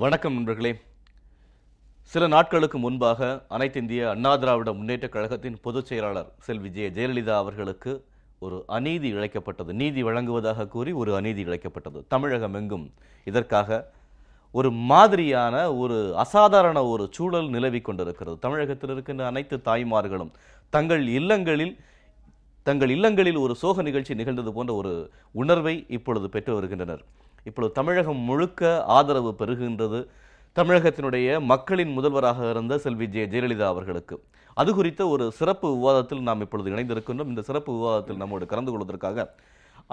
வணக்கம் நண்பர்களே. சில நாட்களுக்கு முன்பாக அனைத்து இந்திய அண்ணா திராவிட முன்னேற்றக் கழகத்தின் பொதுச் செயலாளர் செல்வி ஜெயலலிதா அவர்களுக்கு ஒரு அநீதி இழைக்கப்பட்டது. நீதி வழங்குவதாக கூறி ஒரு அநீதி இழைக்கப்பட்டது. தமிழகம் எங்கும் இதற்காக ஒரு மாதிரியான ஒரு அசாதாரண ஒரு சூழல் நிலவி கொண்டிருக்கிறது. தமிழகத்தில் இருக்கின்ற அனைத்து தாய்மார்களும் தங்கள் இல்லங்களில் ஒரு சோக நிகழ்ச்சி நிகழ்ந்தது போன்ற ஒரு உணர்வை இப்பொழுது பெற்று வருகின்றனர். இப்பொழுது தமிழகம் முழுக்க ஆதரவு பெறுகின்றது தமிழகத்தினுடைய மக்களின் முதல்வராக இருந்த செல்வி ஜெயலலிதா அவர்களுக்கு. அது குறித்த ஒரு சிறப்பு விவாதத்தில் நாம் இப்பொழுது இணைந்திருக்கின்றோம். இந்த சிறப்பு விவாதத்தில் நம்மோடு கலந்து கொள்வதற்காக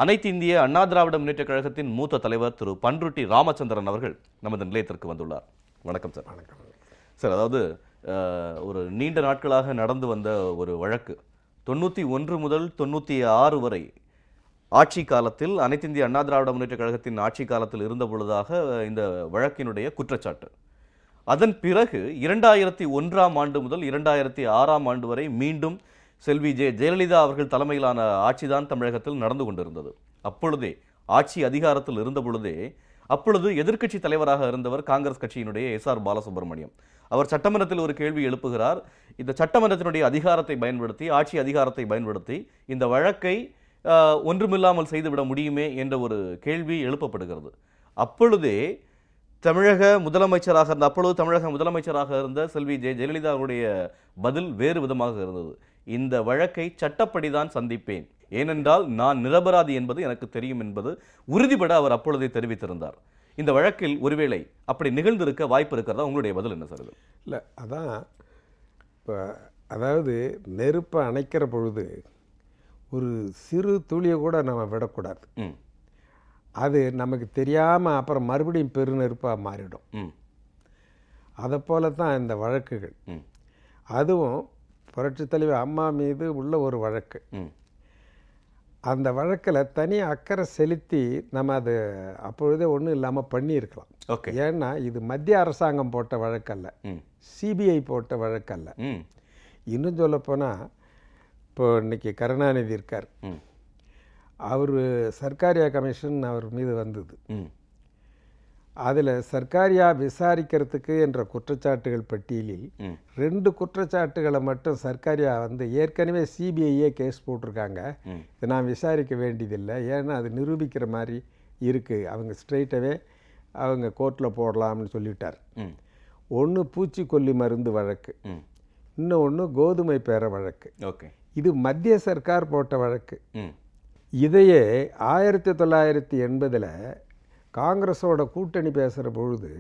அனைத்து இந்திய அண்ணா திராவிட முன்னேற்றக் கழகத்தின் மூத்த தலைவர் திரு பண்ருட்டி ராமச்சந்திரன் அவர்கள் நமது நிலையத்திற்கு வந்துள்ளார். வணக்கம் சார். வணக்கம் சார். அதாவது ஒரு நீண்ட நாட்களாக நடந்து வந்த ஒரு வழக்கு 91 முதல் 96 வரை ஆட்சி காலத்தில் அனைத்து இந்திய அண்ணா திராவிட முன்னேற்றக் கழகத்தின் ஆட்சி காலத்தில் இருந்த பொழுதாக இந்த வழக்கினுடைய குற்றச்சாட்டு. அதன் பிறகு 2001ஆம் ஆண்டு முதல் 2006ஆம் ஆண்டு வரை மீண்டும் செல்வி ஜெயலலிதா அவர்கள் தலைமையிலான ஆட்சிதான் தமிழகத்தில் நடந்து கொண்டிருந்தது. அப்பொழுதே ஆட்சி அதிகாரத்தில் இருந்த பொழுதே அப்பொழுது எதிர்க்கட்சி தலைவராக இருந்தவர் காங்கிரஸ் கட்சியினுடைய SR பாலசுப்ரமணியம். அவர் சட்டமன்றத்தில் ஒரு கேள்வி எழுப்புகிறார். இந்த சட்டமன்றத்தினுடைய அதிகாரத்தை பயன்படுத்தி, ஆட்சி அதிகாரத்தை பயன்படுத்தி இந்த வழக்கை ஒன்றுமில்லாமல் செய்துவிட முடியுமே என்ற ஒரு கேள்வி எழுப்பப்படுகிறது. அப்பொழுதே தமிழக முதலமைச்சராக இருந்த செல்வி ஜெயலலிதா அவருடைய பதில் வேறு விதமாக இருந்தது. இந்த வழக்கை சட்டப்படிதான் சந்திப்பேன், ஏனென்றால் நான் நிரபராதி என்பது எனக்கு தெரியும் என்பது உறுதிபட அவர் அப்பொழுதே தெரிவித்திருந்தார். இந்த வழக்கில் ஒருவேளை அப்படி நிகழ்ந்திருக்க வாய்ப்பு இருக்கிறதா? உங்களுடைய பதில் என்ன சார்? இல்லை, அதான் இப்போ அதாவது நெருப்பை அணைக்கிற பொழுது ஒரு சிறு துளியை கூட நம்ம விடக்கூடாது. அது நமக்கு தெரியாமல் அப்புறம் மறுபடியும் பெருநெருப்பாக மாறிடும். அதை போல தான் இந்த வழக்குகள். அதுவும் புரட்சித் தலைவர் அம்மா மீது உள்ள ஒரு வழக்கு. அந்த வழக்கில் தனி அக்கறை செலுத்தி நம்ம அது அப்பொழுதே ஒன்றும் இல்லாமல் பண்ணியிருக்கலாம். ஏன்னா இது மத்திய அரசாங்கம் போட்ட வழக்கல்ல, CBI போட்ட வழக்கல்ல. இன்னும் சொல்லப்போனால் இப்போ இன்னைக்கு கருணாநிதி இருக்கார், அவர் சர்க்காரியா கமிஷன் அவர் மீது வந்தது. அதில் சர்க்காரியா விசாரிக்கிறதுக்கு என்ற குற்றச்சாட்டுகள் பட்டியலில் 2 குற்றச்சாட்டுகளை மட்டும் சர்க்காரியா ஏற்கனவே CBIயே கேஸ் போட்டிருக்காங்க, இதை நான் விசாரிக்க வேண்டியதில்லை, ஏன்னா அது நிரூபிக்கிற மாதிரி இருக்குது, அவங்க ஸ்ட்ரெயிட்டாகவே அவங்க கோர்ட்டில் போடலாம்னு சொல்லிட்டார். ஒன்று பூச்சிக்கொல்லி மருந்து வழக்கு, இன்னொன்று கோதுமை பேர வழக்கு. இது மத்திய சர்க்கார் போட்ட வழக்கு. இதையே 1980 காங்கிரஸோட கூட்டணி பேசுகிற பொழுது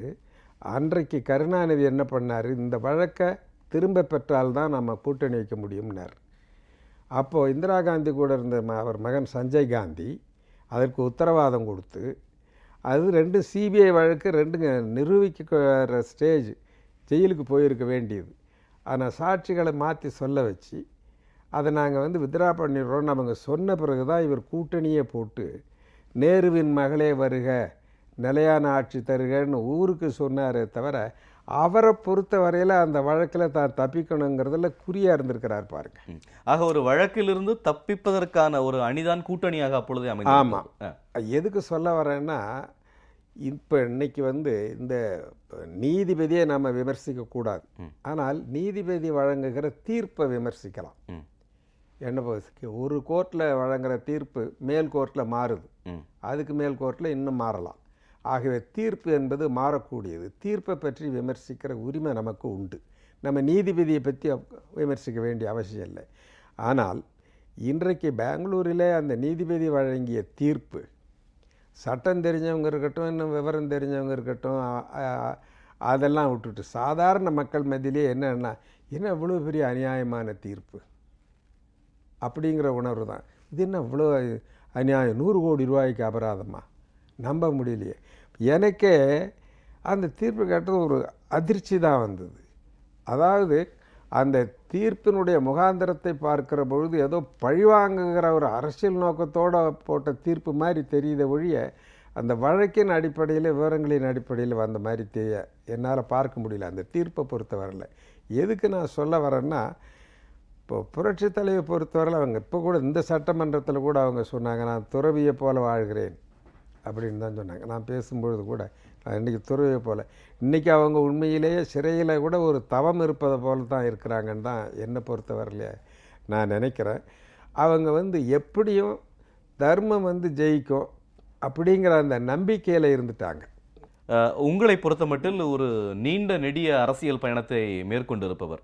அன்றைக்கு கருணாநிதி என்ன பண்ணார், இந்த வழக்கை திரும்ப பெற்றால்தான் நம்ம கூட்டணி வைக்க முடியும்னார். அப்போது இந்திரா காந்தி கூட இருந்த அவர் மகன் சஞ்சய் காந்தி அதற்கு உத்தரவாதம் கொடுத்து, அது 2 CBI வழக்கு, 2 நிரூபிக்கிற ஸ்டேஜ், ஜெயிலுக்கு போயிருக்க வேண்டியது. ஆனால் சாட்சிகளை மாற்றி சொல்ல வச்சு அதை நாங்கள் வித்ரா பண்ணிடுறோன்னு அவங்க சொன்ன பிறகு தான் இவர் கூட்டணியே போட்டு நேருவின் மகளே வருக, நிலையான ஆட்சி தருகன்னு ஊருக்கு சொன்னாரே தவிர அவரை பொறுத்த வரையில் அந்த வழக்கில் தான் தப்பிக்கணுங்கிறதுல குறியாக இருந்திருக்கிறார் பாருங்க. ஆக ஒரு வழக்கிலிருந்து தப்பிப்பதற்கான ஒரு அணிதான் கூட்டணியாக அப்பொழுதே அமைந்தது. ஆமாம். எதுக்கு சொல்ல வரேன்னா, இப்போ இன்னைக்கு இந்த நீதிபதியை நம்ம விமர்சிக்கக்கூடாது, ஆனால் நீதிபதி வழங்குகிற தீர்ப்பை விமர்சிக்கலாம். என்ன ஒரு கோர்ட்டில் வழங்குகிற தீர்ப்பு மேல் கோர்ட்டில் மாறுது, அதுக்கு மேல் கோர்ட்டில் இன்னும் மாறலாம். ஆகவே தீர்ப்பு என்பது மாறக்கூடியது. தீர்ப்பை பற்றி விமர்சிக்கிற உரிமை நமக்கு உண்டு. நம்ம நீதிபதியை பற்றி விமர்சிக்க வேண்டிய அவசியம் இல்லை. ஆனால் இன்றைக்கு பெங்களூரில் அந்த நீதிபதி வழங்கிய தீர்ப்பு சட்டம் தெரிஞ்சவங்க இருக்கட்டும், இன்னும் விவரம் தெரிஞ்சவங்க இருக்கட்டும், அதெல்லாம் விட்டுட்டு சாதாரண மக்கள் மத்தியிலே என்ன இவ்வளோ பெரிய அநியாயமான தீர்ப்பு அப்படிங்கிற உணர்வு தான். இது என்ன இவ்வளோ அநியாயம், 100 கோடி ரூபாய்க்கு அபராதமா, நம்ப முடியலையே. எனக்கே அந்த தீர்ப்பு கேட்டது ஒரு அதிர்ச்சி தான் வந்தது. அதாவது அந்த தீர்ப்பினுடைய முகாந்திரத்தை பார்க்கிற பொழுது ஏதோ பழிவாங்குகிற ஒரு அரசியல் நோக்கத்தோடு போட்ட தீர்ப்பு மாதிரி தெரியுத ஒழிய அந்த வழக்கின் அடிப்படையில், விவரங்களின் அடிப்படையில் வந்த மாதிரி என்னால் பார்க்க முடியல அந்த தீர்ப்பை பொறுத்தவரையில். எதுக்கு நான் சொல்ல வரேன்னா, இப்போ புரட்சி தலைவை பொறுத்தவரையில் அவங்க இப்போ கூட இந்த சட்டமன்றத்தில் கூட அவங்க சொன்னாங்க, நான் துறவியை போல வாழ்கிறேன் அப்படின்னு தான் சொன்னாங்க. நான் பேசும்பொழுது கூட இன்றைக்கி துறவியை போல். இன்றைக்கி அவங்க உண்மையிலேயே சிறையில் கூட ஒரு தவம் இருப்பதை போல தான் இருக்கிறாங்கன்னு தான் என்னை பொறுத்தவரையிலே நான் நினைக்கிறேன். அவங்க எப்படியும் தர்மம் ஜெயிக்கும் அப்படிங்கிற அந்த நம்பிக்கையில் இருந்துட்டாங்க. உங்களை பொறுத்தமட்டில் ஒரு நீண்ட நெடிய அரசியல் பயணத்தை மேற்கொண்டிருப்பவர்,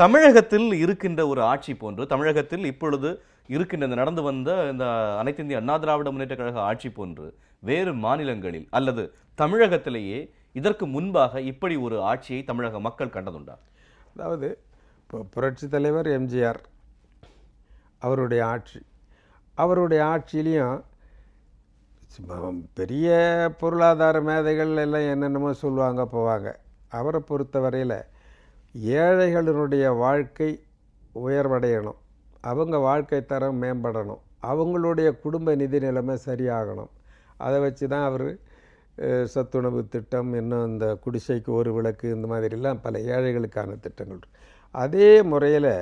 தமிழகத்தில் இருக்கின்ற ஒரு ஆட்சி போன்று, தமிழகத்தில் இப்பொழுது இருக்கின்ற நடந்து வந்த இந்த அனைத்து இந்திய அண்ணா திராவிட முன்னேற்ற கழக ஆட்சி போன்று வேறு மாநிலங்களில் அல்லது தமிழகத்திலேயே இதற்கு முன்பாக இப்படி ஒரு ஆட்சியை தமிழக மக்கள் கண்டதுண்டா? அதாவது இப்போ புரட்சித் தலைவர் எம்ஜிஆர் அவருடைய ஆட்சியிலையும் பெரிய பொருளாதார மேதைகள் எல்லாம் என்னென்னமோ சொல்லுவாங்க போவாங்க. அவரை பொறுத்தவரையில் ஏழைகளினுடைய வாழ்க்கை உயர்வடையணும், அவங்க வாழ்க்கை தரம் மேம்படணும், அவங்களுடைய குடும்ப நிதி நிலைமை சரியாகணும். அதை வச்சு தான் அவர் சத்துணவு திட்டம், இன்னும் இந்த குடிசைக்கு ஒரு விளக்கு, இந்த மாதிரிலாம் பல ஏழைகளுக்கான திட்டங்கள். அதே முறையில்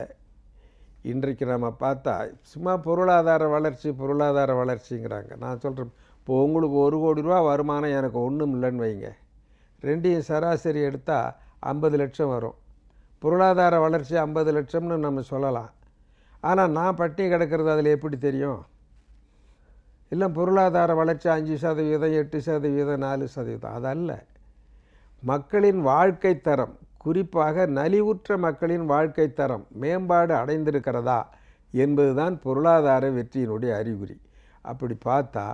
இன்றைக்கு நம்ம பார்த்தா சும்மா பொருளாதார வளர்ச்சிங்கிறாங்க. நான் சொல்கிறேன், இப்போ உங்களுக்கு 1 கோடி ரூபா வருமானம், எனக்கு ஒன்றும் இல்லைன்னு வைங்க, ரெண்டையும் சராசரி எடுத்தால் 50 லட்சம் வரும். பொருளாதார வளர்ச்சி 50 லட்சம்னு நம்ம சொல்லலாம். ஆனால் நான் பட்டினி கிடக்கிறது அதில் எப்படி தெரியும்? இல்லை, பொருளாதார வளர்ச்சி 5%, 8%, 4%. அதல்ல, மக்களின் வாழ்க்கை தரம், குறிப்பாக நலிவுற்ற மக்களின் வாழ்க்கை தரம் மேம்பாடு அடைந்திருக்கிறதா என்பதுதான் பொருளாதார வெற்றியினுடைய அறிகுறி. அப்படி பார்த்தா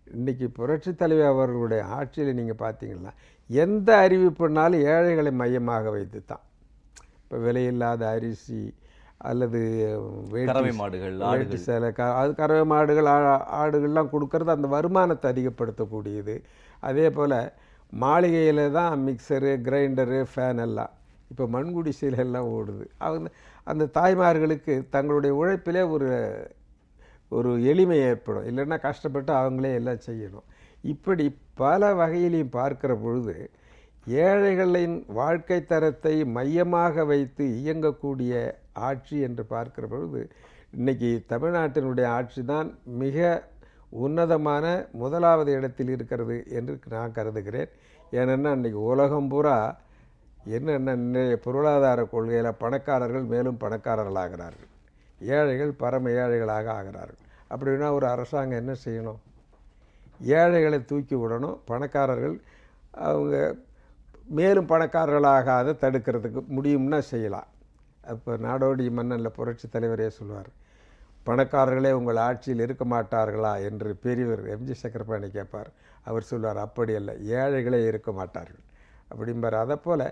இன்றைக்கி புரட்சித் தலைவர் அவர்களுடைய ஆட்சியில் நீங்கள் பார்த்தீங்கன்னா எந்த அறிவிப்புனாலும் ஏழைகளை மையமாக வைத்து தான். இப்போ விலையில்லாத அரிசி அல்லது வேட்டி சேலை, அது கறவை மாடுகள் ஆடுகள்லாம் கொடுக்கறது அந்த வருமானத்தை அதிகப்படுத்தக்கூடியது. அதே போல் மாளிகையில் தான் மிக்சரு, கிரைண்டரு, ஃபேன் எல்லாம் இப்போ மண்குடிசையில் எல்லாம் ஓடுது. அந்த தாய்மார்களுக்கு தங்களுடைய உழைப்பிலே ஒரு எளிமை ஏற்படும். இல்லைன்னா கஷ்டப்பட்டு அவங்களே எல்லாம் செய்யணும். இப்படி பல வகையிலையும் பார்க்கிற பொழுது ஏழைகளின் வாழ்க்கை தரத்தை மையமாக வைத்து இயங்கக்கூடிய ஆட்சி என்று பார்க்கிற பொழுது இன்றைக்கி தமிழ்நாட்டினுடைய ஆட்சி தான் மிக உன்னதமான முதலாவது இடத்தில் இருக்கிறது என்று நான் கருதுகிறேன். ஏனென்னா இன்றைக்கி உலகம் பூரா என்னென்ன பொருளாதார கொள்கையில் பணக்காரர்கள் மேலும் பணக்காரர்களாகிறார்கள், ஏழைகள் பரம ஏழைகளாக ஆகிறார்கள். அப்படின்னா ஒரு அரசாங்கம் என்ன செய்யணும்? ஏழைகளை தூக்கி விடணும், பணக்காரர்கள் அவங்க மேலும் பணக்காரர்களாகாத தடுக்கிறதுக்கு முடியும்னா செய்யலாம். அப்போ நாடோடி மன்னனில் புரட்சி தலைவரே சொல்லுவார், பணக்காரர்களே உங்கள் ஆட்சியில் இருக்க மாட்டார்களா என்று பெரியவர் எம்ஜி சக்கரபாணி கேட்பார். அவர் சொல்வார், அப்படி அல்ல, ஏழைகளே இருக்க மாட்டார்கள் அப்படிம்பார். அதை போல்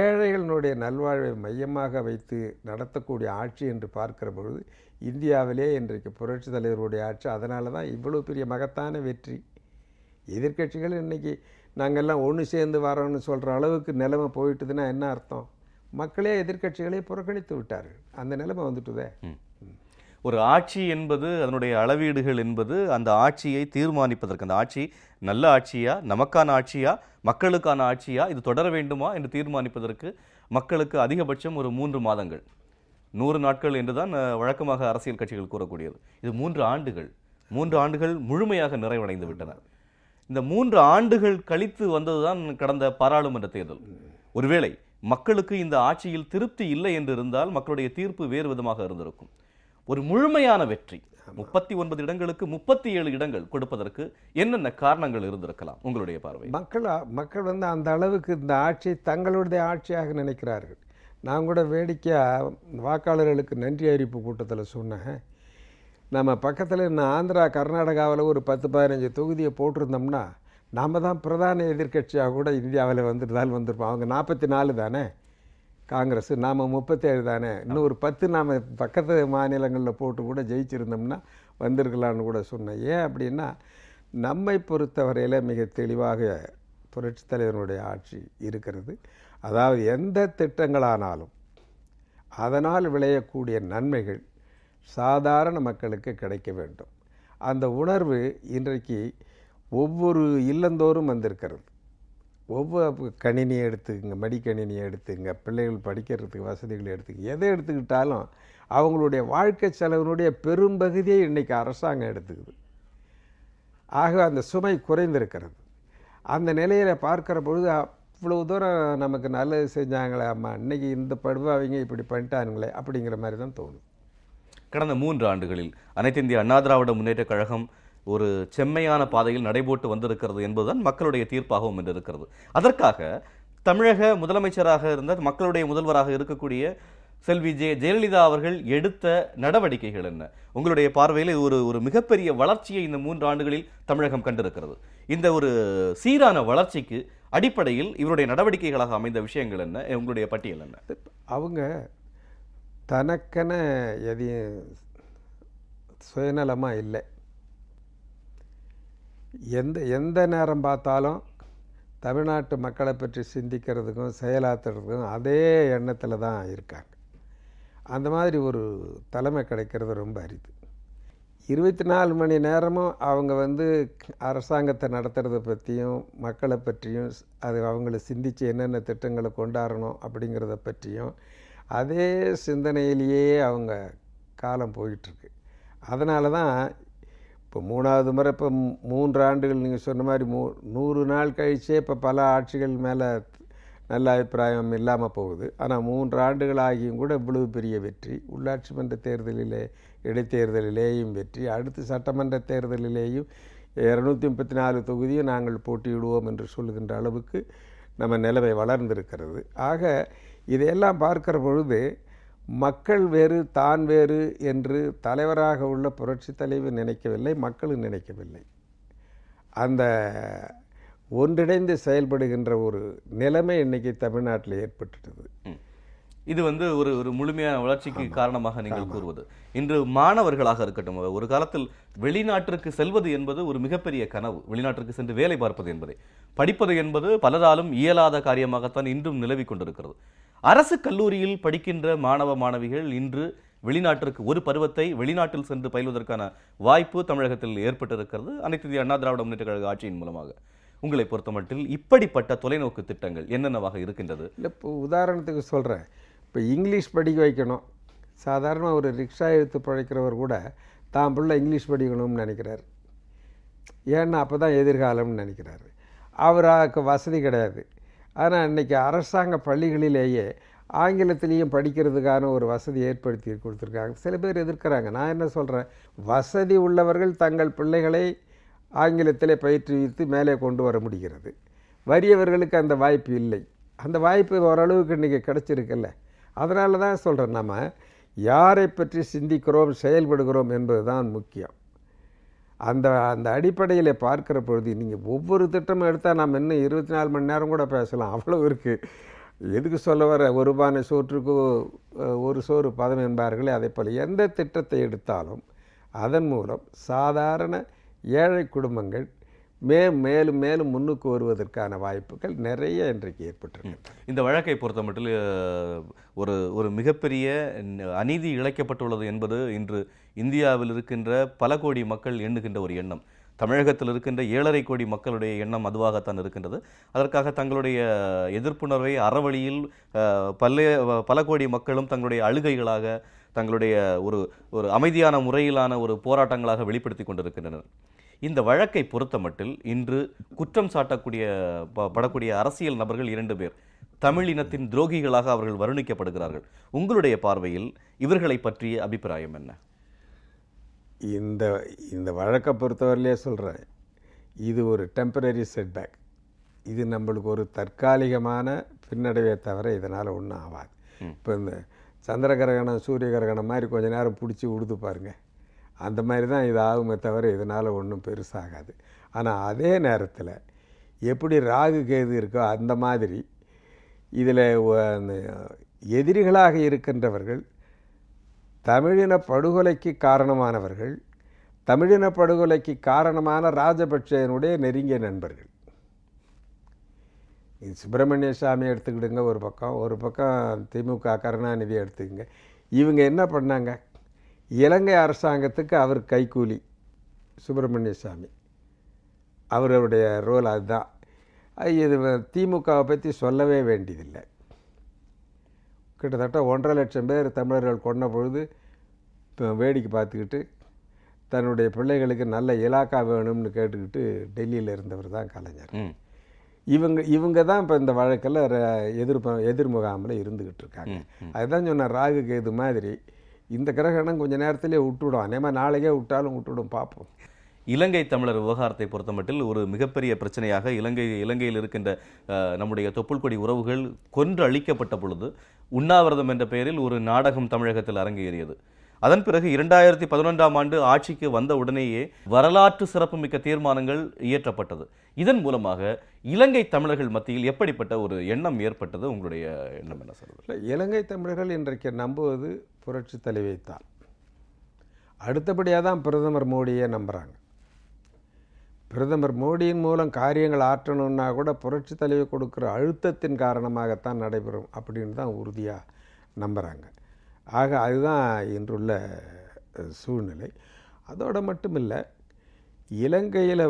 ஏழைகளினுடைய நல்வாழ்வை மையமாக வைத்து நடத்தக்கூடிய ஆட்சி என்று பார்க்கிற பொழுது இந்தியாவிலே இன்றைக்கு புரட்சி தலைவருடைய ஆட்சி. அதனால தான் இவ்வளோ பெரிய மகத்தான வெற்றி. எதிர்க்கட்சிகள் இன்றைக்கி நாங்கள்லாம் ஒன்று சேர்ந்து வரோன்னு சொல்கிற அளவுக்கு நிலைமை போயிட்டுதுன்னா என்ன அர்த்தம்? மக்களே எதிர்க்கட்சிகளே புறக்கணித்து விட்டார்கள். அந்த நிலைமை வந்துட்டுதே. ஒரு ஆட்சி என்பது, அதனுடைய அளவீடுகள் என்பது அந்த ஆட்சியை தீர்மானிப்பதற்கு, அந்த ஆட்சி நல்ல ஆட்சியா, நமக்கான ஆட்சியா, மக்களுக்கான ஆட்சியா, இது தொடர வேண்டுமா என்று தீர்மானிப்பதற்கு மக்களுக்கு அதிகபட்சம் ஒரு 3 மாதங்கள், 100 நாட்கள் என்றுதான் வழக்கமாக அரசியல் கட்சிகள் கூறக்கூடியது. இது 3 ஆண்டுகள். 3 ஆண்டுகள் முழுமையாக நிறைவடைந்து விட்டன. இந்த 3 ஆண்டுகள் கழித்து வந்ததுதான் கடந்த பாராளுமன்ற தேர்தல். ஒருவேளை மக்களுக்கு இந்த ஆட்சியில் திருப்தி இல்லை என்று இருந்தால் மக்களுடைய தீர்ப்பு வேறு விதமாக இருந்திருக்கும். ஒரு முழுமையான வெற்றி, 39 இடங்களுக்கு 37 இடங்கள் கொடுப்பதற்கு என்னென்ன காரணங்கள் இருந்திருக்கலாம் உங்களுடைய பார்வை? மக்கள் அந்த அளவுக்கு இந்த ஆட்சியை தங்களுடைய ஆட்சியாக நினைக்கிறார்கள். நான் கூட வேடிக்கையாக வாக்காளர்களுக்கு நன்றி அறிவிப்பு கூட்டத்தில் சொன்னேன், நம்ம பக்கத்தில் இன்னும் ஆந்திரா கர்நாடகாவில் ஒரு 10-15 தொகுதியை போட்டிருந்தோம்னா நாம் தான் பிரதான எதிர்க்கட்சியாக கூட இந்தியாவில் வந்திருப்போம். அவங்க 44 தானே காங்கிரஸ், நாம் 37 தானே, இன்னும் ஒரு 10 நாம் பக்கத்து மாநிலங்களில் போட்டு கூட ஜெயிச்சிருந்தோம்னா வந்திருக்கலான்னு கூட சொன்னேன். ஏன் அப்படின்னா, நம்மை பொறுத்தவரையில் மிக தெளிவாக புரட்சித் தலைவனுடைய ஆட்சி இருக்கிறது. அதாவது எந்த திட்டங்களானாலும் அதனால் விளையக்கூடிய நன்மைகள் சாதாரண மக்களுக்கு கிடைக்க வேண்டும். அந்த உணர்வு இன்றைக்கு ஒவ்வொரு இல்லந்தோறும் வந்திருக்கிறது. ஒவ்வொரு கணினியை எடுத்துக்கங்க, மடிக்கணினியை எடுத்துக்கங்க, பிள்ளைகள் படிக்கிறதுக்கு வசதிகளை எடுத்துக்கங்க, எதை எடுத்துக்கிட்டாலும் அவங்களுடைய வாழ்க்கை செலவினுடைய பெரும்பகுதியை இன்றைக்கி அரசாங்கம் எடுத்துக்குது. ஆக அந்த சுமை குறைந்திருக்கிறது. அந்த நிலையில் பார்க்குற பொழுது இவ்வளவு தூரம் நமக்கு நல்லது செஞ்சாங்களே அம்மா, இன்னைக்கு இந்த படுவாவிங்க இப்படி பண்ணிட்டானுங்களே அப்படிங்கிற மாதிரி தான் தோணுது. கடந்த 3 ஆண்டுகளில் அனைத்து இந்திய அண்ணா திராவிட முன்னேற்றக் கழகம் ஒரு செம்மையான பாதையில் நடைபோட்டு வந்திருக்கிறது என்பதுதான் மக்களுடைய தீர்ப்பாகவும் இன்று இருக்கிறது. அதற்காக தமிழக முதலமைச்சராக இருந்த மக்களுடைய முதல்வராக இருக்கக்கூடிய செல்வி ஜெயலலிதா அவர்கள் எடுத்த நடவடிக்கைகள் என்ன? உங்களுடைய பார்வையில் இது ஒரு மிகப்பெரிய வளர்ச்சியை இந்த 3 ஆண்டுகளில் தமிழகம் கண்டிருக்கிறது. இந்த ஒரு சீரான வளர்ச்சிக்கு அடிப்படையில் இவருடைய நடவடிக்கைகளாக அமைந்த விஷயங்கள் என்ன? உங்களுடைய பட்டியல் என்ன? அவங்க தனக்கென எதையும் சுயநலமாக இல்லை. எந்த நேரம் பார்த்தாலும் தமிழ்நாட்டு மக்களை பற்றி சிந்திக்கிறதுக்கும் செயலாற்றுறதுக்கும் அதே எண்ணத்தில் தான் இருக்காங்க. அந்த மாதிரி ஒரு தலைமை கிடைக்கிறது ரொம்ப அரிது. 24 மணி நேரமும் அவங்க அரசாங்கத்தை நடத்துறதை பற்றியும் மக்களை பற்றியும் அது அவங்கள சிந்தித்து என்னென்ன திட்டங்களை கொண்டாடணும் அப்படிங்கிறத பற்றியும் அதே சிந்தனையிலேயே அவங்க காலம் போயிட்டுருக்கு. அதனால தான் இப்போ 3வது முறை இப்போ 3 ஆண்டுகள் நீங்கள் சொன்ன மாதிரி 100 நாள் கழிச்சே இப்போ பல ஆட்சிகள் மேலே நல்ல அபிப்பிராயம் இல்லாமல் போகுது. ஆனால் 3 ஆண்டுகள் ஆகியும் கூட இவ்வளவு பெரிய வெற்றி, உள்ளாட்சி மன்ற தேர்தலிலே இடைத்தேர்தலிலேயும் வெற்றி, அடுத்து சட்டமன்ற தேர்தலிலேயும் 234 தொகுதியும் நாங்கள் போட்டியிடுவோம் என்று சொல்லுகின்ற அளவுக்கு நம்ம நிலைமை வளர்ந்திருக்கிறது. ஆக இதையெல்லாம் பார்க்கிற பொழுது மக்கள் வேறு தான் வேறு என்று தலைவராக உள்ள புரட்சி தலைவர் நினைக்கவில்லை, மக்களும் நினைக்கவில்லை. அந்த ஒன்றிணைந்து செயல்படுகின்ற ஒரு நிலைமை இன்னைக்கு தமிழ்நாட்டில் ஏற்பட்டுட்டது. இது ஒரு முழுமையான வளர்ச்சிக்கு காரணமாக நீங்கள் கூறுவது. இன்று மாணவர்களாக இருக்கட்டும், ஒரு காலத்தில் வெளிநாட்டிற்கு செல்வது என்பது ஒரு மிகப்பெரிய கனவு. வெளிநாட்டிற்கு சென்று வேலை பார்ப்பது என்பதை, படிப்பது என்பது பலராலும் இயலாத காரியமாகத்தான் இன்றும் நிலவி கொண்டிருக்கிறது. அரசு கல்லூரியில் படிக்கின்ற மாணவ மாணவிகள் இன்று வெளிநாட்டிற்கு ஒரு பருவத்தை வெளிநாட்டில் சென்று பயில்வதற்கான வாய்ப்பு தமிழகத்தில் ஏற்பட்டிருக்கிறது அனைத்து இந்திய அண்ணா திராவிட முன்னேற்ற கழக ஆட்சியின் மூலமாக. உங்களை பொறுத்தமட்டில் இப்படிப்பட்ட தொலைநோக்கு திட்டங்கள் என்னென்னவாக இருக்கின்றது? இல்லை, இப்போ உதாரணத்துக்கு சொல்கிறேன். இப்போ இங்கிலீஷ் படிக்க வைக்கணும். சாதாரண ஒரு ரிக்ஷா எடுத்து பழைக்கிறவர் கூட தான் பிள்ளை இங்கிலீஷ் படிக்கணும்னு நினைக்கிறார். ஏன்னா அப்போ தான் எதிர்காலம்னு நினைக்கிறாரு. அவருக்கு வசதி கிடையாது. ஆனால் இன்றைக்கி அரசாங்க பள்ளிகளிலேயே ஆங்கிலத்திலையும் படிக்கிறதுக்கான ஒரு வசதி ஏற்படுத்தி கொடுத்துருக்காங்க. சில பேர் எதிர்க்கிறாங்க. நான் என்ன சொல்கிறேன், வசதி உள்ளவர்கள் தங்கள் பிள்ளைகளை ஆங்கிலத்திலே பயிற்றுவித்து மேலே கொண்டு வர முடிகிறது. வறியவர்களுக்கு அந்த வாய்ப்பு இல்லை. அந்த வாய்ப்பு ஓரளவுக்கு இன்றைக்கி கிடச்சிருக்குல்ல. அதனால தான் சொல்கிறேன், நம்ம யாரை பற்றி சிந்திக்கிறோம் செயல்படுகிறோம் என்பது தான் முக்கியம். அந்த அடிப்படையில் பார்க்குற பொழுது நீங்கள் ஒவ்வொரு திட்டமும் எடுத்தால் நம்ம இன்னும் 24 மணி நேரம் கூட பேசலாம், அவ்வளோ இருக்குது. எதுக்கு சொல்ல வர, ஒரு பானை சோற்றுக்கு ஒரு சோறு பதம் என்பார்களே, அதே போல் எந்த திட்டத்தை எடுத்தாலும் அதன் மூலம் சாதாரண ஏழை குடும்பங்கள் மேலும் மேலும் முன்னுக்கு வருவதற்கான வாய்ப்புகள் நிறைய இன்றைக்கு ஏற்பட்டிருக்கு. இந்த வழக்கை பொறுத்த மட்டும் ஒரு மிகப்பெரிய அநீதி இழைக்கப்பட்டுள்ளது என்பது இன்று இந்தியாவில் இருக்கின்ற பல கோடி மக்கள் எண்ணுகின்ற ஒரு எண்ணம். தமிழகத்தில் இருக்கின்ற 7.5 கோடி மக்களுடைய எண்ணம் அதுவாகத்தான் இருக்கின்றது. அதற்காக தங்களுடைய எதிர்ப்புணர்வை அறவழியில் பல கோடி மக்களும் தங்களுடைய அழுகைகளாக, தங்களுடைய ஒரு அமைதியான முறையிலான ஒரு போராட்டங்களாக வெளிப்படுத்தி கொண்டிருக்கின்றனர். இந்த வழக்கை பொறுத்த மட்டில் இன்று குற்றம் படக்கூடிய அரசியல் நபர்கள் 2 பேர் தமிழ் இனத்தின் துரோகிகளாக அவர்கள் வருணிக்கப்படுகிறார்கள். உங்களுடைய பார்வையில் இவர்களை பற்றிய அபிப்பிராயம் என்ன? இந்த வழக்கை பொறுத்தவரையிலே சொல்கிறேன், இது ஒரு டெம்பரரி செட்பேக். இது நம்மளுக்கு ஒரு தற்காலிகமான பின்னடைவே தவிர இதனால் ஒன்றும் ஆகாது. இப்போ இந்த சந்திர கிரகணம் சூரிய கிரகணம் மாதிரி கொஞ்ச நேரம் பிடிச்சி உடுத்து பாருங்கள், அந்த மாதிரி தான் இது ஆகுமே தவிர இதனால் ஒன்றும் பெருசாகாது. ஆனால் அதே நேரத்தில் எப்படி ராகு கேது இருக்கோ அந்த மாதிரி இதில் எதிரிகளாக இருக்கின்றவர்கள் தமிழின படுகொலைக்கு காரணமானவர்கள், தமிழின படுகொலைக்கு காரணமான ராஜபக்சேனுடைய நெருங்கிய நண்பர்கள். சுப்பிரமணிய சாமி எடுத்துக்கிடுங்க ஒரு பக்கம் திமுக கருணாநிதி எடுத்துக்கங்க. இவங்க என்ன பண்ணாங்க, இலங்கை அரசாங்கத்துக்கு அவர் கைக்கூலி. சுப்பிரமணிய சாமி அவருடைய ரோல் அதுதான். இது திமுகவை பற்றி சொல்லவே வேண்டியதில்லை. கிட்டத்தட்ட 1.5 லட்சம் பேர் தமிழர்கள் கொண்ட பொழுது வேடிக்கை பார்த்துக்கிட்டு தன்னுடைய பிள்ளைகளுக்கு நல்ல இலாக்கா வேணும்னு கேட்டுக்கிட்டு டெல்லியில் இருந்தவர் தான் கலைஞர். இவங்க தான் இப்போ இந்த வழக்கில் எதிர்முகாமில் இருந்துக்கிட்டு இருக்காங்க. அதுதான் சொன்னேன், ராகு கேது மாதிரி இந்த கிரகணம் கொஞ்சம் நேரத்திலே விட்டுவிடும். அதே மாதிரி நாளைக்கே விட்டாலும் விட்டுவிடும், பார்ப்போம். இலங்கை தமிழர் விவகாரத்தை பொறுத்தமட்டில் ஒரு மிகப்பெரிய பிரச்சனையாக இலங்கையில் இருக்கின்ற நம்முடைய தொப்புள்கொடி உறவுகள் கொன்று அழிக்கப்பட்ட பொழுது உண்ணாவிரதம் என்ற பெயரில் ஒரு நாடகம் தமிழகத்தில் அரங்கேறியது. அதன் பிறகு 2011ஆம் ஆண்டு ஆட்சிக்கு வந்த உடனேயே வரலாற்று சிறப்புமிக்க தீர்மானங்கள் இயற்றப்பட்டது. இதன் மூலமாக இலங்கை தமிழர்கள் மத்தியில் எப்படிப்பட்ட ஒரு எண்ணம் ஏற்பட்டது? உங்களுடைய எண்ணம் என்ன சொல்றது? இலங்கை தமிழர்கள் இன்றைக்கு நம்புவது புரட்சி தலைவியைத்தான். அடுத்தபடியாக தான் பிரதமர் மோடியை நம்புகிறாங்க. பிரதமர் மோடியின் மூலம் காரியங்கள் ஆற்றணுன்னா கூட புரட்சி தலைவி கொடுக்குற அழுத்தத்தின் காரணமாகத்தான் நடைபெறும் அப்படின்னு தான் உறுதியாக நம்புகிறாங்க. ஆக அதுதான் இன்றுள்ள சூழ்நிலை. அதோடு மட்டும் இல்லை, இலங்கையில்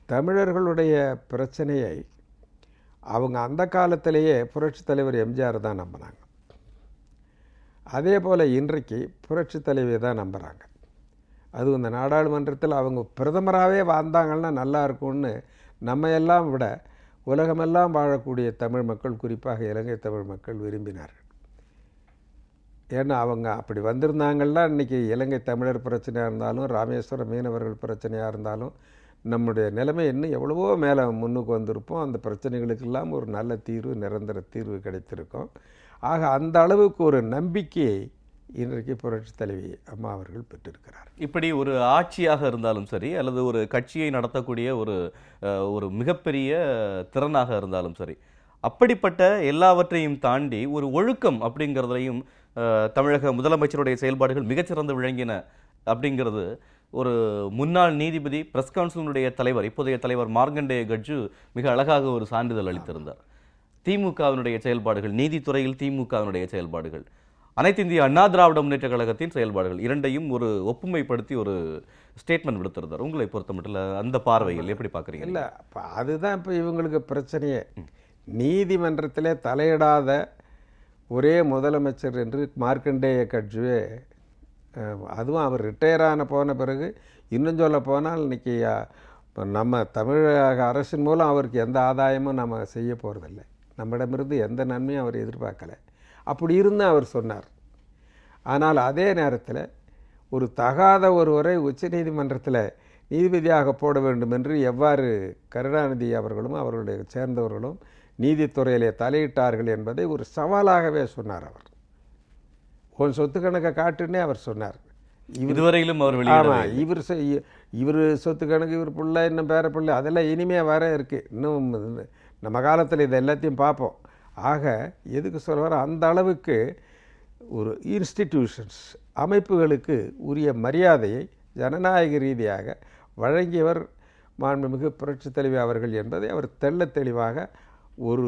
தமிழர்களுடைய பிரச்சனையை அவங்க அந்த காலத்திலேயே புரட்சி தலைவர் எம்ஜிஆர் தான் நம்பினாங்க. அதே போல் இன்றைக்கு புரட்சி தலைவியை தான் நம்புகிறாங்க. அதுவும் இந்த நாடாளுமன்றத்தில் அவங்க பிரதமராகவே வாழ்ந்தாங்கன்னா நல்லா இருக்கும்னு நம்ம எல்லாம் விட உலகமெல்லாம் வாழக்கூடிய தமிழ் மக்கள், குறிப்பாக இலங்கை தமிழ் மக்கள் விரும்பினார்கள். ஏன்னா அவங்க அப்படி வந்திருந்தாங்கன்னா இன்றைக்கி இலங்கை தமிழர் பிரச்சனையாக இருந்தாலும், ராமேஸ்வரம் மீனவர்கள் பிரச்சனையாக இருந்தாலும், நம்முடைய நிலைமை இன்னும் எவ்வளவோ மேலே முன்னுக்கு வந்திருப்போம். அந்த பிரச்சனைகளுக்கெல்லாம் ஒரு நல்ல தீர்வு, நிரந்தர தீர்வு கிடைத்திருக்கும். ஆக அந்த அளவுக்கு ஒரு நம்பிக்கையை இன்றைக்கு புரட்சி தலைவி அம்மா அவர்கள் பெற்றிருக்கிறார். இப்படி ஒரு ஆட்சியாக இருந்தாலும் சரி, அல்லது ஒரு கட்சியை நடத்தக்கூடிய ஒரு மிகப்பெரிய திறனாக இருந்தாலும் சரி, அப்படிப்பட்ட எல்லாவற்றையும் தாண்டி ஒரு ஒழுக்கம் அப்படிங்கிறதையும் தமிழக முதலமைச்சருடைய செயல்பாடுகள் மிகச்சிறந்து விளங்கின அப்படிங்கிறது ஒரு முன்னாள் நீதிபதி பிரஸ் கவுன்சிலினுடைய தலைவர், இப்போதைய தலைவர் மார்க்கண்டேய கட்ஜு மிக அழகாக ஒரு சான்றிதழ் அளித்திருந்தார். திமுகவினுடைய செயல்பாடுகள், நீதித்துறையில் திமுகவினுடைய செயல்பாடுகள், அனைத்து இந்திய அண்ணா திராவிட முன்னேற்ற கழகத்தின் செயல்பாடுகள் இரண்டையும் ஒரு ஒப்புமைப்படுத்தி ஒரு ஸ்டேட்மெண்ட் விடுத்திருந்தார். உங்களை பொறுத்த மட்டும் அந்த பார்வையில் எப்படி பார்க்குறீங்க? இல்லை, அதுதான் இப்போ இவங்களுக்கு பிரச்சனையே. நீதிமன்றத்திலே தலையிடாத ஒரே முதலமைச்சர் என்று மார்க்கண்டேய கட்ஜுவே, அதுவும் அவர் ரிட்டையர் போன பிறகு, இன்னும் சொல்ல போனால் இன்றைக்கி நம்ம தமிழக அரசின் மூலம் அவருக்கு எந்த ஆதாயமும் நம்ம செய்ய போகிறதில்லை. நம்மிடமிருந்து எந்த நன்மையும் அவர் எதிர்பார்க்கலை. அப்படி இருந்து அவர் சொன்னார். ஆனால் அதே நேரத்தில் ஒரு தகாத ஒருவரை உச்சநீதிமன்றத்தில் நீதிபதியாக போட வேண்டும் என்று எவ்வாறு கருணாநிதி அவர்களும் அவர்களுடைய சேர்ந்தவர்களும் நீதித்துறையிலே தலையிட்டார்கள் என்பதை ஒரு சவாலாகவே சொன்னார். அவர் உன் சொத்து கணக்கை காட்டுன்னே அவர் சொன்னார். இதுவரையிலும் அவர் இவர் சொத்து கணக்கு, இவர் பிள்ளை, இன்னும் பேர பிள்ளை, அதெல்லாம் இனிமே வர இருக்குது. இன்னும் நம்ம காலத்தில் இதை எல்லாத்தையும் பார்ப்போம். ஆக எதுக்கு சொல்வார், அந்த அளவுக்கு ஒரு இன்ஸ்டிடியூஷன்ஸ், அமைப்புகளுக்கு உரிய மரியாதையை ஜனநாயக ரீதியாக வழங்கியவர் மாண்புமிகு புரட்சி தலைவி அவர்கள் என்பதை அவர் தெள்ள தெளிவாக ஒரு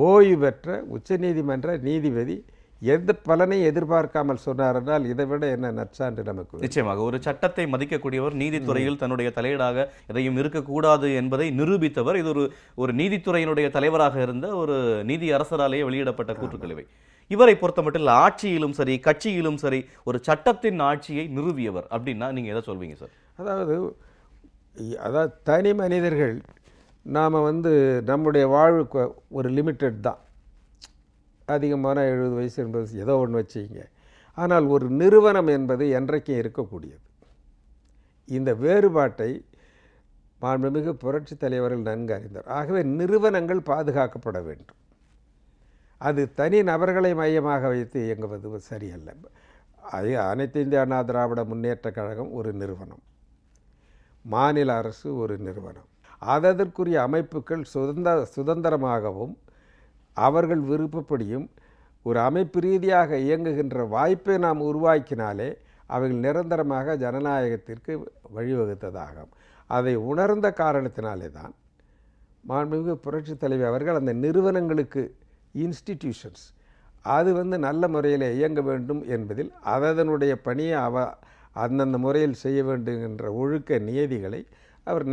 ஓய்வு பெற்ற உச்சநீதிமன்ற நீதிபதி எந்த பலனையும் எதிர்பார்க்காமல் சொன்னார் என்றால் இதை விட என்ன நற்சான்று நமக்கு? நிச்சயமாக ஒரு சட்டத்தை மதிக்கக்கூடியவர், நீதித்துறையில் தன்னுடைய தலையீடாக எதையும் இருக்கக்கூடாது என்பதை நிரூபித்தவர். இது ஒரு நீதித்துறையினுடைய தலைவராக இருந்த ஒரு நீதி அரசராலேயே வெளியிடப்பட்ட கூற்றுக்கள் இவை. இவரை பொறுத்த மட்டும் ஆட்சியிலும் சரி, கட்சியிலும் சரி, ஒரு சட்டத்தின் ஆட்சியை நிறுவியவர் அப்படின்னா நீங்க எதை சொல்வீங்க சார்? அதாவது தனி மனிதர்கள் நாம் நம்முடைய வாழ்வுக்கு ஒரு லிமிட்டட் தான். அதிகமான 70 வயசு 80 வயசு ஏதோ ஒன்று வச்சுக்கிங்க. ஆனால் ஒரு நிறுவனம் என்பது என்றைக்கும் இருக்கக்கூடியது. இந்த வேறுபாட்டை மாண்புமிகு புரட்சி தலைவர்கள் நன்கு அறிந்தார். ஆகவே நிறுவனங்கள் பாதுகாக்கப்பட வேண்டும். அது தனி நபர்களை மையமாக வைத்து இயங்குவது சரியல்ல. அனைத்து இந்திய அண்ணா திராவிட முன்னேற்ற கழகம் ஒரு நிறுவனம், மாநில அரசு ஒரு நிறுவனம். அதற்குரிய அமைப்புகள் சுதந்திரமாகவும் அவர்கள் விருப்பப்படியும் ஒரு அமைப்பு ரீதியாக இயங்குகின்ற வாய்ப்பை நாம் உருவாக்கினாலே அவைகள் நிரந்தரமாக ஜனநாயகத்திற்கு வழிவகுத்ததாகும். அதை உணர்ந்த காரணத்தினாலே தான் மாண்புமிகு புரட்சி தலைவி அவர்கள் அந்த நிறுவனங்களுக்கு இன்ஸ்டிடியூஷன்ஸ் அது நல்ல முறையில் இயங்க வேண்டும் என்பதில் அதனுடைய பணியை அந்தந்த முறையில் செய்ய வேண்டும் என்ற ஒழுக்க நியதிகளை அவர்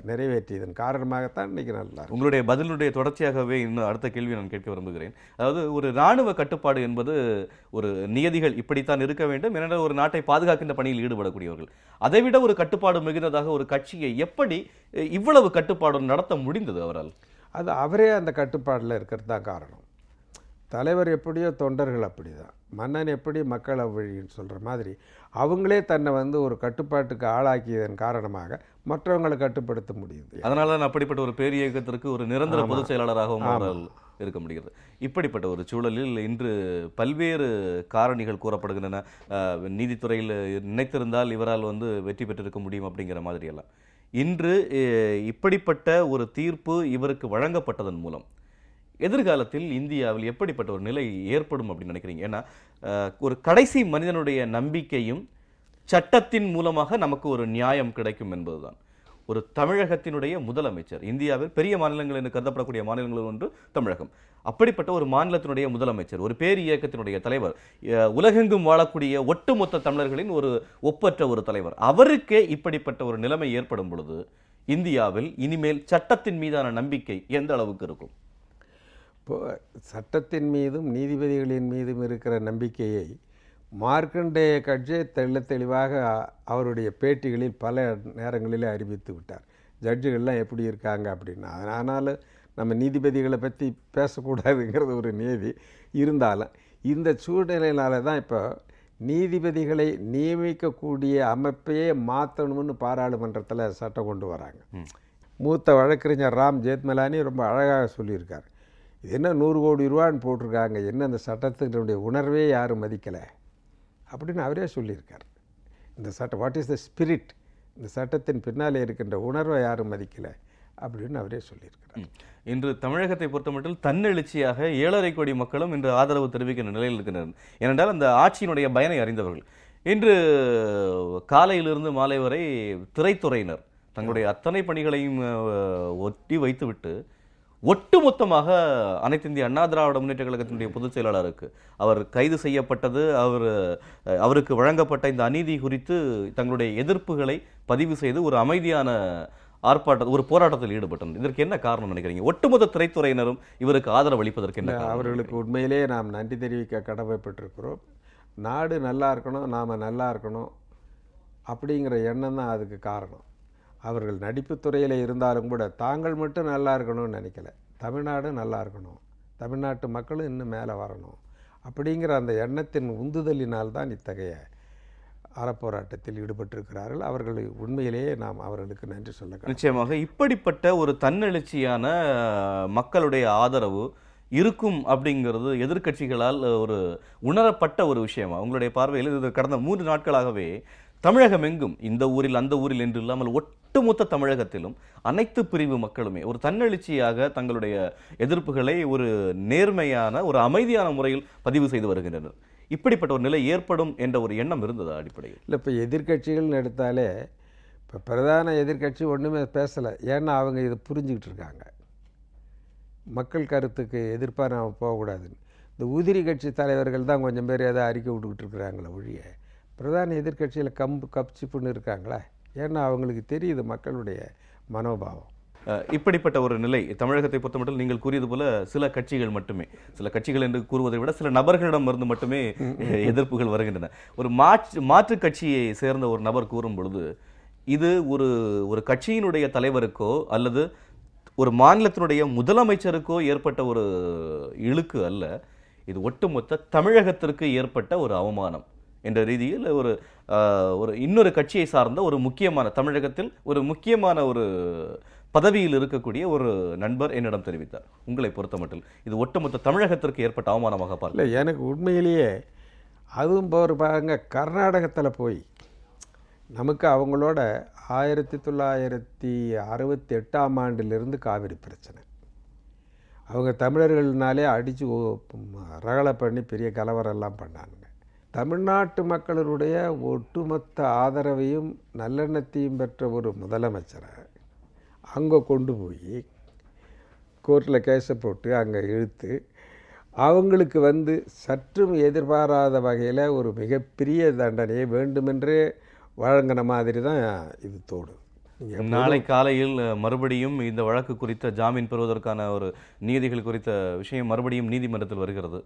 நிறைவேற்றியதன் காரணமாகத்தான் இன்றைக்கி நல்லா இருக்கு. உங்களுடைய பதிலுடைய தொடர்ச்சியாகவே இன்னும் அடுத்த கேள்வி நான் கேட்க விரும்புகிறேன். அதாவது ஒரு இராணுவ கட்டுப்பாடு என்பது ஒரு நியதிகள் இப்படித்தான் இருக்க வேண்டும், ஏனென்றால் ஒரு நாட்டை பாதுகாக்கின்ற பணியில் ஈடுபடக்கூடியவர்கள். அதைவிட ஒரு கட்டுப்பாடு மிகுந்ததாக ஒரு கட்சியை எப்படி இவ்வளவு கட்டுப்பாடு நடத்த முடிந்தது அவரால்? அது அவரே அந்த கட்டுப்பாடில் இருக்கிறது தான் காரணம். தலைவர் எப்படியோ தொண்டர்கள் அப்படி தான், மன்னன் எப்படி மக்கள் அவ்வழின்னு சொல்கிற மாதிரி அவங்களே தன்னை வந்து ஒரு கட்டுப்பாட்டுக்கு ஆளாக்கியதன் காரணமாக மற்றவங்களை கட்டுப்படுத்த முடியுது. அதனால தான் அப்படிப்பட்ட ஒரு பேரிய இயக்கத்திற்கு ஒரு நிரந்தர பொதுச் செயலாளராகவும் அவரால் இருக்க முடிகிறது. இப்படிப்பட்ட ஒரு சூழலில் இன்று பல்வேறு காரணிகள் கூறப்படுகின்றன. நீதித்துறையில் நினைத்திருந்தால் இவரால் வந்து வெற்றி பெற்றிருக்க முடியும் அப்படிங்கிற மாதிரியெல்லாம். இன்று இப்படிப்பட்ட ஒரு தீர்ப்பு இவருக்கு வழங்கப்பட்டதன் மூலம் எதிர்காலத்தில் இந்தியாவில் எப்படிப்பட்ட ஒரு நிலை ஏற்படும் அப்படின்னு நினைக்கிறீங்க? ஏன்னா ஒரு கடைசி மனிதனுடைய நம்பிக்கையும் சட்டத்தின் மூலமாக நமக்கு ஒரு நியாயம் கிடைக்கும் என்பதுதான். ஒரு தமிழகத்தினுடைய முதலமைச்சர், இந்தியாவில் பெரிய மாநிலங்கள் என்று கருதப்படக்கூடிய மாநிலங்கள் ஒன்று தமிழகம். அப்படிப்பட்ட ஒரு மாநிலத்தினுடைய முதலமைச்சர், ஒரு பேர் இயக்கத்தினுடைய தலைவர், உலகெங்கும் வாழக்கூடிய ஒட்டுமொத்த தமிழர்களின் ஒரு ஒப்பற்ற ஒரு தலைவர், அவருக்கே இப்படிப்பட்ட ஒரு நிலைமை ஏற்படும் பொழுது இந்தியாவில் இனிமேல் சட்டத்தின் மீதான நம்பிக்கை எந்த அளவுக்கு இருக்கும்? இப்போ சட்டத்தின் மீதும் நீதிபதிகளின் மீதும் இருக்கிற நம்பிக்கையை மார்க்கண்டேய கட்சி தெளிவாக அவருடைய பேட்டிகளில் பல நேரங்களில் அறிவித்து விட்டார். ஜட்ஜுகள்லாம் எப்படி இருக்காங்க அப்படின்னா. அதனால் நம்ம நீதிபதிகளை பற்றி பேசக்கூடாதுங்கிறது ஒரு நீதி இருந்தாலும் இந்த சூழ்நிலையினால தான் இப்போ நீதிபதிகளை நியமிக்கக்கூடிய அமைப்பையே மாற்றணும்னு பாராளுமன்றத்தில் சட்டம் கொண்டு வராங்க. மூத்த வழக்கறிஞர் ராம் ஜேத்மலானி ரொம்ப அழகாக சொல்லியிருக்கார். இது என்ன 100 கோடி ரூபான்னு போட்டிருக்காங்க, என்ன அந்த சட்டத்தினுடைய உணர்வே யாரும் மதிக்கலை அப்படின்னு அவரே சொல்லியிருக்கார். இந்த சட்டம் வாட் இஸ் த ஸ்பிரிட், இந்த சட்டத்தின் பின்னாலே இருக்கின்ற உணர்வை யாரும் மதிக்கலை அப்படின்னு அவரே சொல்லியிருக்கிறார். இன்று தமிழகத்தை பொறுத்தமட்டில் தன்னெழுச்சியாக 7.5 கோடி மக்களும் இன்று ஆதரவு தெரிவிக்கின்ற நிலையில் இருக்கின்றனர். ஏனென்றால் அந்த ஆட்சியினுடைய பயனை அறிந்தவர்கள். இன்று காலையிலிருந்து மாலை வரை திரைத்துறையினர் தங்களுடைய அத்தனை பணிகளையும் ஒட்டி வைத்துவிட்டு ஒட்டுமொத்தமாக அனைத்து இந்திய அண்ணா திராவிட முன்னேற்ற கழகத்தினுடைய பொதுச் செயலாளருக்கு அவர் கைது செய்யப்பட்டது, அவருக்கு வழங்கப்பட்ட இந்த அநீதி குறித்து தங்களுடைய எதிர்ப்புகளை பதிவு செய்து ஒரு அமைதியான ஒரு போராட்டத்தில் ஈடுபட்டனர். இதற்கு என்ன காரணம் நினைக்கிறீங்க? ஒட்டுமொத்த திரைத்துறையினரும் இவருக்கு ஆதரவு அளிப்பதற்கு என்ன? அவர்களுக்கு உண்மையிலேயே நாம் நன்றி தெரிவிக்க கடமைப்பட்டிருக்கிறோம். நாடு நல்லா இருக்கணும், நாம் நல்லா இருக்கணும் அப்படிங்கிற எண்ணம் தான் அதுக்கு காரணம். அவர்கள் நடிப்பு துறையில் இருந்தாலும் கூட தாங்கள் மட்டும் நல்லா இருக்கணும்னு நினைக்கல, தமிழ்நாடு நல்லா இருக்கணும், தமிழ்நாட்டு மக்களும் இன்னும் மேலே வரணும் அப்படிங்கிற அந்த எண்ணத்தின் உந்துதலினால்தான் இத்தகைய அறப்போராட்டத்தில் ஈடுபட்டிருக்கிறார்கள். அவர்களை உண்மையிலேயே நாம் அவர்களுக்கு நன்றி சொல்ல. நிச்சயமாக இப்படிப்பட்ட ஒரு தன்னெழுச்சியான மக்களுடைய ஆதரவு இருக்கும் அப்படிங்கிறது எதிர்க்கட்சிகளால் ஒரு உணரப்பட்ட ஒரு விஷயமா உங்களுடைய பார்வையில்? இது கடந்த 3 நாட்களாகவே தமிழகம் எங்கும், இந்த ஊரில் அந்த ஊரில் என்று இல்லாமல் ஒட்டுமொத்த தமிழகத்திலும் அனைத்து பிரிவு மக்களுமே ஒரு தன்னெழுச்சியாக தங்களுடைய எதிர்ப்புகளை ஒரு நேர்மையான ஒரு அமைதியான முறையில் பதிவு செய்து வருகின்றனர். இப்படிப்பட்ட ஒரு நிலை ஏற்படும் என்ற ஒரு எண்ணம் இருந்ததா அடிப்படையில்? இல்லை, இப்போ எதிர்கட்சிகள்னு எடுத்தாலே இப்போ பிரதான எதிர்கட்சி ஒன்றுமே பேசலை. ஏன்னா அவங்க இதை புரிஞ்சுக்கிட்டு இருக்காங்க, மக்கள் கருத்துக்கு எதிர்ப்பாக நாம் போகக்கூடாதுன்னு. இந்த உதிரி கட்சி தலைவர்கள் தான் கொஞ்சம் பேர் ஏதோ அறிக்கை விட்டுக்கிட்டு இருக்கிறாங்களே ஒழிய பிரதான எதிர்கட்சியில் கப்சிப்புன்னு இருக்காங்களா? ஏன்னா அவங்களுக்கு தெரியுது மக்களுடைய மனோபாவம். இப்படிப்பட்ட ஒரு நிலை தமிழகத்தை பொறுத்தமட்டில் நீங்கள் கூறியது போல சில கட்சிகள் மட்டுமே, சில கட்சிகள் என்று கூறுவதை விட சில நபர்களிடம் இருந்து மட்டுமே எதிர்ப்புகள் வருகின்றன. ஒரு மாற்று கட்சியை சேர்ந்த ஒரு நபர் கூறும் பொழுது இது ஒரு கட்சியினுடைய தலைவருக்கோ அல்லது ஒரு மாநிலத்தினுடைய முதலமைச்சருக்கோ ஏற்பட்ட ஒரு இழுக்கு அல்ல, இது ஒட்டுமொத்த தமிழகத்திற்கு ஏற்பட்ட ஒரு அவமானம் என்ற ரீதியில் ஒரு இன்னொரு கட்சியை சார்ந்த ஒரு முக்கியமான, தமிழகத்தில் ஒரு முக்கியமான ஒரு பதவியில் இருக்கக்கூடிய ஒரு நண்பர் என்னிடம் தெரிவித்தார். உங்களை பொறுத்த மட்டும் இது ஒட்டுமொத்த தமிழகத்திற்கு ஏற்பட்ட அவமானமாக பார்க்கல. எனக்கு உண்மையிலேயே அதுவும் போகிற பாருங்க, கர்நாடகத்தில் போய் நமக்கு அவங்களோட 1968ஆம் ஆண்டிலிருந்து காவிரி பிரச்சனை. அவங்க தமிழர்கள்னாலே அடித்து ரகலை பண்ணி பெரிய கலவரெல்லாம் பண்ணானுங்க. தமிழ்நாட்டு மக்களுடைய ஒட்டுமொத்த ஆதரவையும் நல்லெண்ணத்தையும் பெற்ற ஒரு முதலமைச்சரை அங்கே கொண்டு போய் கோர்ட்டில் கேஸை போட்டு அங்கே இழுத்து அவங்களுக்கு சற்றும் எதிர்பாராத வகையில் ஒரு மிகப்பெரிய தண்டனையை வேண்டுமென்றே வழங்கின மாதிரி தான் இது தோடும். நாளை காலையில் மறுபடியும் இந்த வழக்கு குறித்த ஜாமீன் பெறுவதற்கான ஒரு நீதிகள் குறித்த விஷயம் மறுபடியும் நீதிமன்றத்தில் வருகிறது.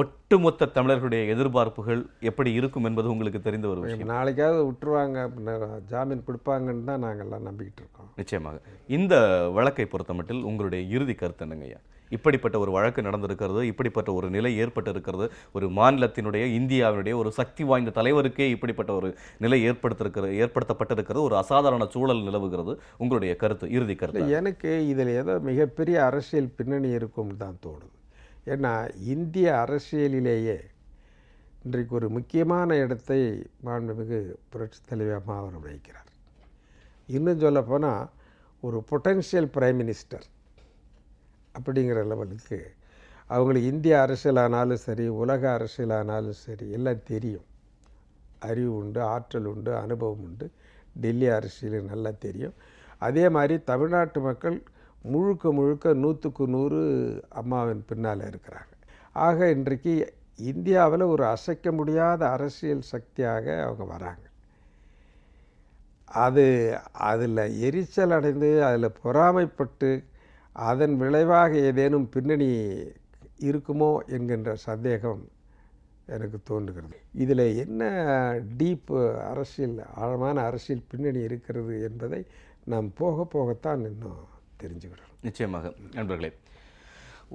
ஒட்டுமொத்த தமிழர்களுடைய எதிர்பார்ப்புகள் எப்படி இருக்கும் என்பது உங்களுக்கு தெரிந்த ஒரு விஷயம். நாளைக்காவது விட்டுருவாங்க, ஜாமீன் கொடுப்பாங்கன்னு தான் நாங்கள்லாம் நம்பிக்கிட்டு இருக்கோம். நிச்சயமாக. இந்த வழக்கை பொறுத்தமட்டில் உங்களுடைய இறுதி கருத்து என்னங்கய்யா? இப்படிப்பட்ட ஒரு வழக்கு நடந்திருக்கிறது, இப்படிப்பட்ட ஒரு நிலை ஏற்பட்டு இருக்கிறது, ஒரு மாநிலத்தினுடைய இந்தியாவினுடைய ஒரு சக்தி வாய்ந்த தலைவருக்கே இப்படிப்பட்ட ஒரு நிலை ஏற்படுத்தப்பட்டிருக்கிறது, ஒரு அசாதாரண சூழல் நிலவுகிறது. உங்களுடைய கருத்து, இறுதி கருத்து? எனக்கு இதில் ஏதோ மிகப்பெரிய அரசியல் பின்னணி இருக்கும்னு தான் தோணுது. ஏன்னா இந்திய அரசியலிலேயே இன்றைக்கு ஒரு முக்கியமான இடத்தை மாண்புமிகு புரட்சித் தலைவர் அம்மா அவர் வகிக்கிறார். இன்னும் சொல்லப்போனால் ஒரு பொட்டென்ஷியல் பிரைம் மினிஸ்டர் அப்படிங்கிற லெவலுக்கு அவங்களுக்கு இந்திய அரசியலானாலும் சரி, உலக அரசியலானாலும் சரி எல்லாம் தெரியும். அறிவு உண்டு, ஆற்றல் உண்டு, அனுபவம் உண்டு. டெல்லி அரசியல் நல்லா தெரியும். அதே மாதிரி தமிழ்நாட்டு மக்கள் முழுக்க 100க்கு 100 அம்மாவின் பின்னால் இருக்கிறாங்க. ஆக இன்றைக்கு இந்தியாவில் ஒரு அசைக்க முடியாத அரசியல் சக்தியாக அவங்க வராங்க. அதில் எரிச்சல் அடைந்து, அதில் பொறாமைப்பட்டு, அதன் விளைவாக ஏதேனும் பின்னணி இருக்குமோ என்கின்ற சந்தேகம் எனக்கு தோன்றுகிறது. இதில் என்ன டீப் அரசியல், ஆழமான அரசியல் பின்னணி இருக்கிறது என்பதை நாம் போக போகத்தான் இன்னும் தெரிஞ்சுக்கிடணும். நிச்சயமாக. நண்பர்களே,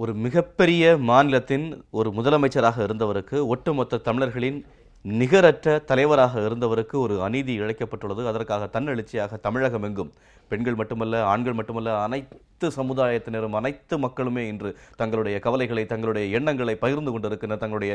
ஒரு மிகப்பெரிய மாநிலத்தின் ஒரு முதலமைச்சராக இருந்தவருக்கு, ஒட்டுமொத்த தமிழர்களின் நிகரற்ற தலைவராக இருந்தவருக்கு ஒரு அநீதி இழைக்கப்பட்டுள்ளது. அதற்காக தன்னெழுச்சியாக தமிழகம் எங்கும் பெண்கள் மட்டுமல்ல, ஆண்கள் மட்டுமல்ல, அனைத்து சமுதாயத்தினரும், அனைத்து மக்களுமே இன்று தங்களுடைய கவலைகளை, தங்களுடைய எண்ணங்களை பகிர்ந்து கொண்டிருக்கின்றனர், தங்களுடைய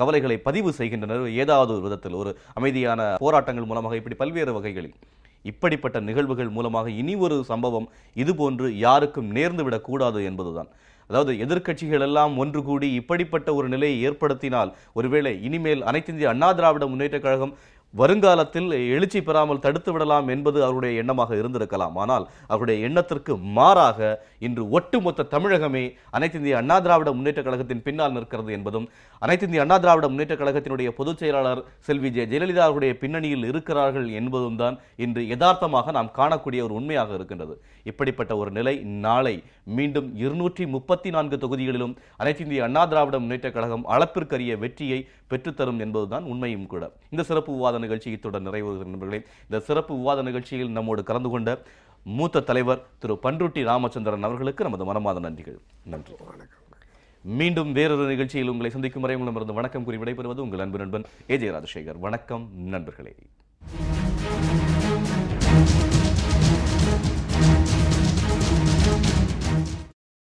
கவலைகளை பதிவு செய்கின்றனர். ஏதாவது ஒரு விதத்தில் ஒரு அமைதியான போராட்டங்கள் மூலமாக, இப்படி பல்வேறு வகைகளில் இப்படிப்பட்ட நிகழ்வுகள் மூலமாக இனி ஒரு சம்பவம் இதுபோன்று யாருக்கும் நேர்ந்துவிடக்கூடாது என்பதுதான். அதாவது எதிர்க்கட்சிகள் எல்லாம் ஒன்று கூடி இப்படிப்பட்ட ஒரு நிலையை ஏற்படுத்தினால், ஒருவேளை இனிமேல் அனைத்திந்திய அண்ணா திராவிட முன்னேற்றக் கழகம் வருங்காலத்தில் எழுச்சி பெறாமல் தடுத்து விடலாம் என்பது அவருடைய எண்ணமாக இருந்திருக்கலாம். ஆனால் அவருடைய எண்ணத்திற்கு மாறாக இன்று ஒட்டுமொத்த தமிழகமே அனைத்திந்திய அண்ணா திராவிட முன்னேற்றக் கழகத்தின் பின்னால் நிற்கிறது என்பதும், அனைத்திந்திய அண்ணா திராவிட முன்னேற்றக் கழகத்தினுடைய பொதுச் செயலாளர் செல்வி ஜெயலலிதா அவருடைய பின்னணியில் இருக்கிறார்கள் என்பதும் தான் இன்று யதார்த்தமாக நாம் காணக்கூடிய ஒரு உண்மையாக இருக்கின்றது. இப்படிப்பட்ட ஒரு நிலை நாளை மீண்டும் 234 தொகுதிகளிலும் அனைத்திந்திய அண்ணா திராவிட முன்னேற்றக் கழகம் அளப்பிற்கரிய வெற்றியை பெற்றுத்தரும் என்பதுதான் உண்மையும் கூட. இந்த சிறப்பு விவாத நிகழ்ச்சி இத்துடன் நிறைவேறுகிறது நண்பர்களே. இந்த சிறப்பு விவாத நிகழ்ச்சியில் நம்மோடு கலந்து கொண்ட மூத்த தலைவர் திரு பன்ருட்டி ராமச்சந்திரன் அவர்களுக்கு நமது மனமார்ந்த நன்றிகள். நன்றி. வணக்கம். மீண்டும் வேறொரு நிகழ்ச்சியில் உங்களை சந்திக்கும் வரை உங்களிடமிருந்து வணக்கம் கூறி விடைபெறுவது உங்கள் அன்பு நண்பன் ஏஜே ராஜசேகர். வணக்கம் நண்பர்களே.